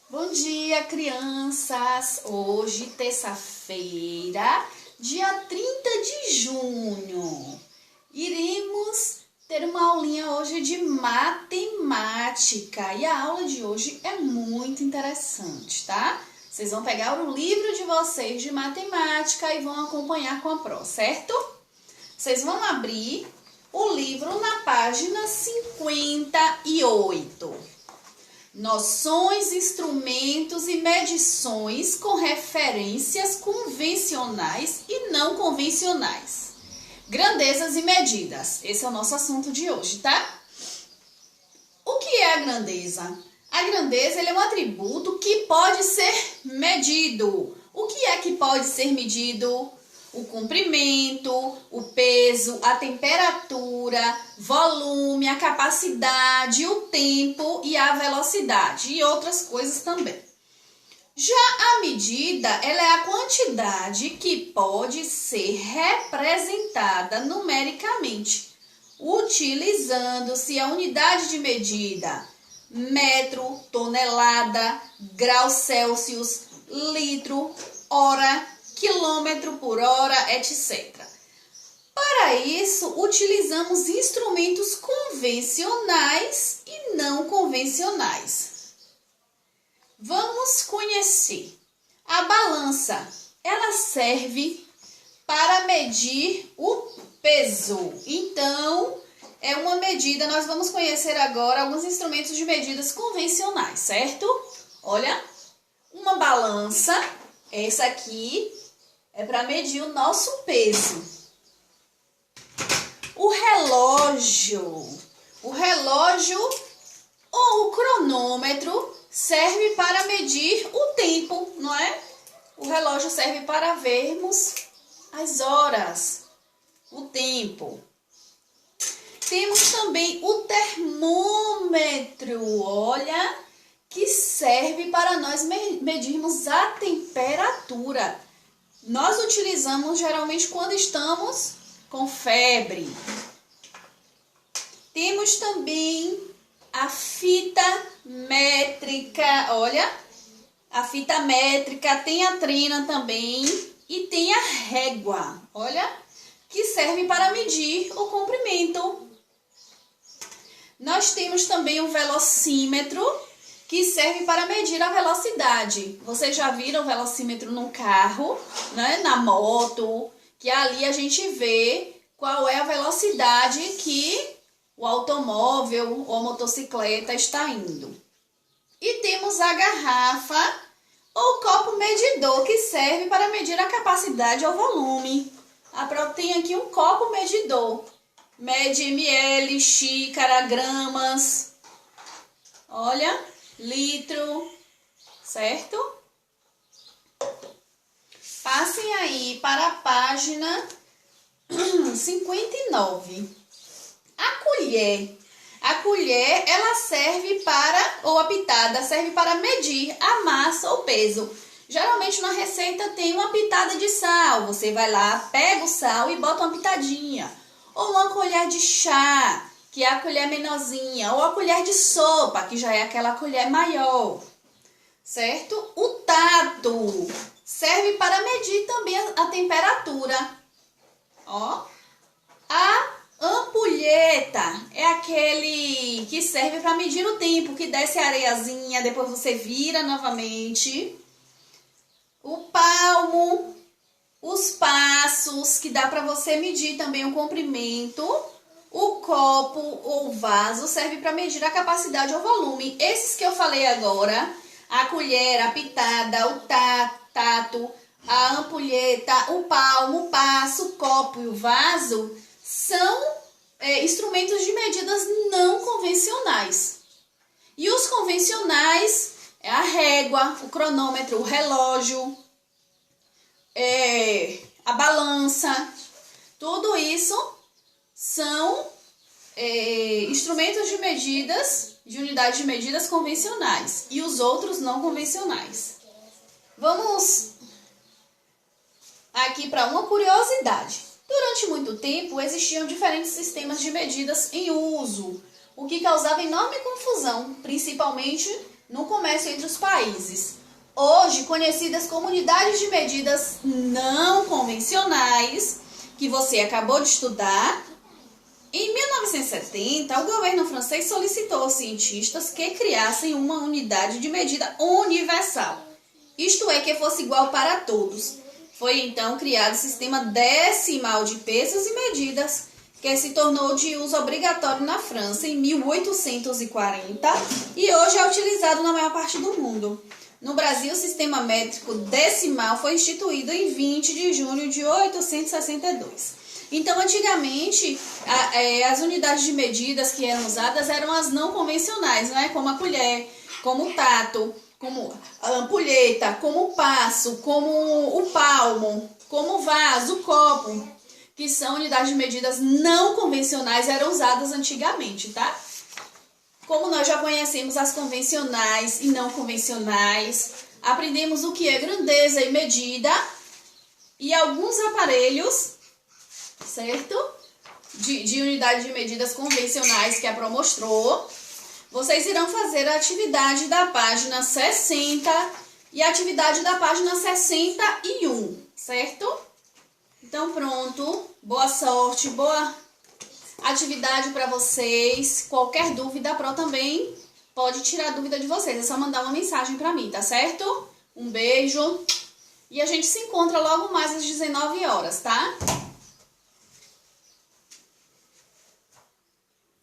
Bom dia, crianças! Hoje, terça-feira, dia 30 de junho, iremos ter uma aulinha hoje de matemática e a aula de hoje é muito interessante, tá? Vocês vão pegar o livro de vocês de matemática e vão acompanhar com a pró, certo? Vocês vão abrir o livro na página 58. Noções, instrumentos e medições com referências convencionais e não convencionais. Grandezas e medidas. Esse é o nosso assunto de hoje, tá? O que é a grandeza? A grandeza é um atributo que pode ser medido. O que é que pode ser medido? O comprimento, o peso, a temperatura, volume, a capacidade, o tempo e a velocidade e outras coisas também. Já a medida, ela é a quantidade que pode ser representada numericamente, utilizando-se a unidade de medida, metro, tonelada, grau Celsius, litro, hora, quilômetro por hora, etc. Para isso, utilizamos instrumentos convencionais e não convencionais. Vamos conhecer. A balança, ela serve para medir o peso. Então, é uma medida, nós vamos conhecer agora alguns instrumentos de medidas convencionais, certo? Olha, uma balança, essa aqui é para medir o nosso peso. O relógio ou o cronômetro serve para medir o tempo, não é? O relógio serve para vermos as horas, o tempo. Temos também o termômetro, olha, que serve para nós medirmos a temperatura. Nós utilizamos geralmente quando estamos com febre. Temos também a fita métrica, olha, a fita métrica, tem a trena também e tem a régua, olha, que serve para medir o comprimento. Nós temos também o velocímetro, que serve para medir a velocidade. Vocês já viram o velocímetro no carro, né? Na moto, que ali a gente vê qual é a velocidade que o automóvel ou a motocicleta está indo. E temos a garrafa ou copo medidor, que serve para medir a capacidade ou volume. Tem aqui um copo medidor, mede ml, xícara, gramas, olha, litro, certo? Passem aí para a página 59. A colher, ela serve para, ou a pitada, serve para medir a massa ou peso. Geralmente na receita tem uma pitada de sal. Você vai lá, pega o sal e bota uma pitadinha. Ou uma colher de chá, que é a colher menorzinha, ou a colher de sopa, que já é aquela colher maior, certo? O tato serve para medir também a temperatura. Ó, a ampulheta é aquele que serve para medir o tempo, que desce a areiazinha, depois você vira novamente. O palmo, os passos, que dá para você medir também o comprimento. O copo ou vaso serve para medir a capacidade ou volume. Esses que eu falei agora, a colher, a pitada, o tato, a ampulheta, o palmo, o passo, o copo e o vaso são instrumentos de medidas não convencionais. E os convencionais é a régua, o cronômetro, o relógio, a balança, tudo isso são instrumentos de medidas, de unidades de medidas convencionais e os outros não convencionais. Vamos aqui para uma curiosidade. Durante muito tempo existiam diferentes sistemas de medidas em uso, o que causava enorme confusão, principalmente no comércio entre os países, hoje conhecidas como unidades de medidas não convencionais, que você acabou de estudar. Em 1970, o governo francês solicitou aos cientistas que criassem uma unidade de medida universal, isto é, que fosse igual para todos. Foi então criado o sistema decimal de pesos e medidas, que se tornou de uso obrigatório na França em 1840 e hoje é utilizado na maior parte do mundo. No Brasil, o sistema métrico decimal foi instituído em 20 de junho de 1862. Então, antigamente, as unidades de medidas que eram usadas eram as não convencionais, né? Como a colher, como o tato, como a ampulheta, como o passo, como o palmo, como o vaso, o copo, que são unidades de medidas não convencionais, eram usadas antigamente, tá? Como nós já conhecemos as convencionais e não convencionais, aprendemos o que é grandeza e medida e alguns aparelhos, certo? De unidade de medidas convencionais que a Pro mostrou. Vocês irão fazer a atividade da página 60 e a atividade da página 61, certo? Então pronto, boa sorte, boa atividade para vocês. Qualquer dúvida, a Pro também pode tirar a dúvida de vocês. É só mandar uma mensagem para mim, tá certo? Um beijo e a gente se encontra logo mais às 19 horas, tá?